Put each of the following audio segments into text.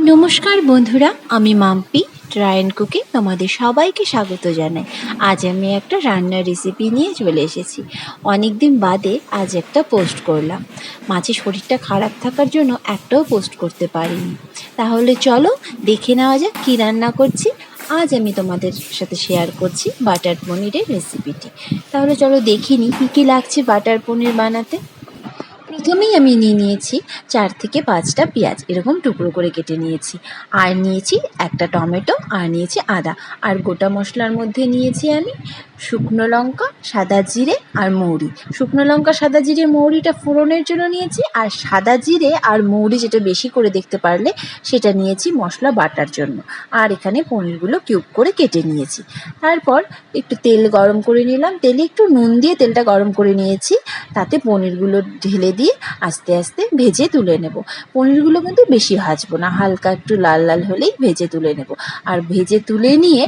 নমস্কার বন্ধুরা, আমি মাম্পি ট্রাই অ্যান্ড কুকে তোমাদের সবাইকে স্বাগত জানাই। আজ আমি একটা রান্নার রেসিপি নিয়ে চলে এসেছি। অনেক দিন বাদে আজ একটা পোস্ট করলাম। মাঝে শরীরটা খারাপ থাকার জন্য একটাও পোস্ট করতে পারিনি। তাহলে চলো দেখে নেওয়া যাক কী রান্না করছি। আজ আমি তোমাদের সাথে শেয়ার করছি বাটার পনিরের রেসিপিটি। তাহলে চলো দেখে নিই কী কী লাগছে বাটার পনির বানাতে। প্রথমেই আমি নিয়েছি 4 থেকে 5টা পেঁয়াজ, এরকম টুকরো করে কেটে নিয়েছি। আর নিয়েছি একটা টমেটো, আর নিয়েছি আদা। আর গোটা মশলার মধ্যে নিয়েছি আমি শুকনো লঙ্কা, সাদা জিরে আর মৌরি। শুকনো লঙ্কা, সাদা জিরে, মৌরিটা ফোড়নের জন্য নিয়েছি। আর সাদা জিরে আর মৌরি যেটা বেশি করে দেখতে পারলে সেটা নিয়েছি মশলা বাটার জন্য। আর এখানে পনিরগুলো কিউব করে কেটে নিয়েছি। তারপর একটু তেল গরম করে নিলাম। তেলে একটু নুন দিয়ে তেলটা গরম করে নিয়েছি। তাতে পনিরগুলো ঢেলে দিয়ে আস্তে আস্তে ভেজে তুলে নেব। পনিরগুলো কিন্তু বেশি ভাজবো না, হালকা একটু লাল লাল হলেই ভেজে তুলে নেব। আর ভেজে তুলে নিয়ে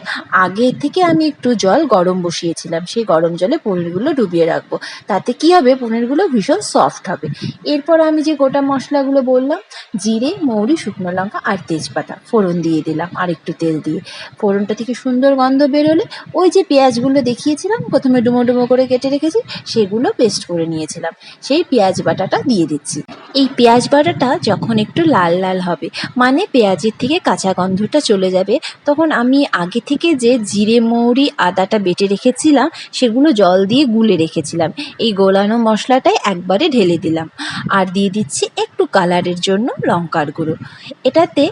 আগে থেকে আমি একটু জল গরম বসিয়েছিলাম, সেই গরম জলে পনিরগুলো ডুবিয়ে রাখবো। তাতে কি হবে, পনিরগুলো ভীষণ সফট হবে। এরপর আমি যে গোটা মশলাগুলো বললাম, জিরে, মৌরি, শুকনো লঙ্কা আর তেজপাতা ফোড়ন দিয়ে দিলাম। আর একটু তেল দিয়ে ফোড়নটা থেকে সুন্দর গন্ধ বেরোলে ওই যে পেঁয়াজগুলো দেখিয়েছিলাম প্রথমে ডুমো ডুমো করে কেটে রেখেছি, সেগুলো পেস্ট করে নিয়েছিলাম, সেই পেঁয়াজ বাটাটা দিয়ে দিচ্ছি। এই পেঁয়াজ বাটাটা যখন একটু লাল লাল হবে, মানে পেঁয়াজের থেকে কাঁচা গন্ধটা চলে যাবে, তখন আমি আগে থেকে যে জিরে, মৌরি, আদাটা বেটে রেখেছিলাম সেগুলো জল দিয়ে গুলে রেখেছিলাম, এই গোলানো মশলাটাই একবারে ঢেলে দিলাম। আর দিয়ে দিচ্ছি একটু কালারের জন্য লঙ্কার গুঁড়ো। এটাতে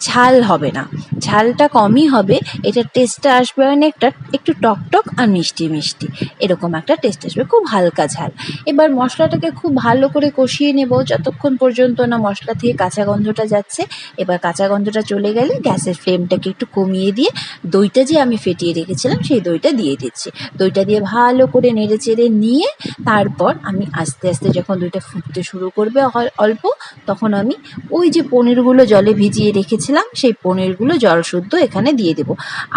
ঝাল হবে না, ঝালটা কমই হবে। এটার টেস্টটা আসবে অনেকটা একটু টক টক আর মিষ্টি মিষ্টি, এরকম একটা টেস্ট আসবে, খুব হালকা ঝাল। এবার মশলাটাকে খুব ভালো করে কষিয়ে নেব যতক্ষণ পর্যন্ত না মশলা থেকে কাঁচা গন্ধটা যাচ্ছে। এবার কাঁচা গন্ধটা চলে গেলে গ্যাসের ফ্লেমটাকে একটু কমিয়ে দিয়ে দইটা যে আমি ফেটিয়ে রেখেছিলাম সেই দইটা দিয়ে দিচ্ছি। দইটা দিয়ে ভালো করে নেড়ে চেড়ে নিয়ে তারপর আমি আস্তে আস্তে যখন দইটা ফুটতে শুরু করবে অল্প, তখন আমি ওই যে পনিরগুলো জলে ভিজিয়ে রেখেছিলাম সেই পনিরগুলো জল শুদ্ধ এখানে দিয়ে দেবো।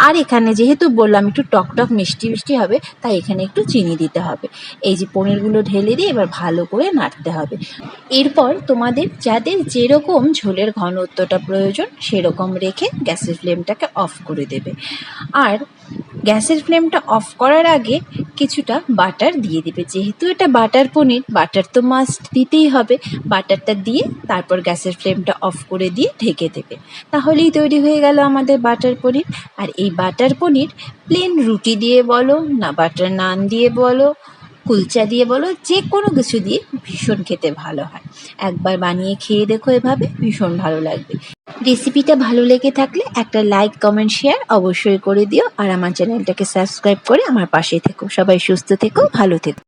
আর এখানে যেহেতু বললাম একটু টক টক মিষ্টি মিষ্টি হবে, তাই এখানে একটু চিনি দিতে হবে। এই যে পনিরগুলো ঢেলে দিয়ে এবার ভালো করে নাড়তে হবে। এরপর তোমাদের যাদের যেরকম ঝোলের ঘনত্বটা প্রয়োজন সেরকম রেখে গ্যাসের ফ্লেমটাকে অফ করে দেবে। আর গ্যাসের ফ্লেমটা অফ করার আগে কিছুটা বাটার দিয়ে দেবে। যেহেতু এটা বাটার পনির, বাটার তো মাস্ট দিতেই হবে। বাটারটা দিয়ে তারপর গ্যাসের ফ্লেমটা অফ করে দিয়ে ঢেকে দেবে। তাহলেই তৈরি হয়ে গেল আমাদের বাটার পনির। আর এই বাটার পনির প্লেন রুটি দিয়ে বলো না, বাটার নান দিয়ে বলো, কুলচা দিয়ে বলো, যে কোনো কিছু দিয়ে ভীষণ খেতে ভালো হয়। একবার বানিয়ে খেয়ে দেখো, এভাবে ভীষণ ভালো লাগবে। রেসিপিটা ভালো লেগে থাকলে একটা লাইক, কমেন্ট, শেয়ার অবশ্যই করে দিও। আর আমার চ্যানেলটাকে সাবস্ক্রাইব করে আমার পাশে থেকো। সবাই সুস্থ থেকো, ভালো থেকো।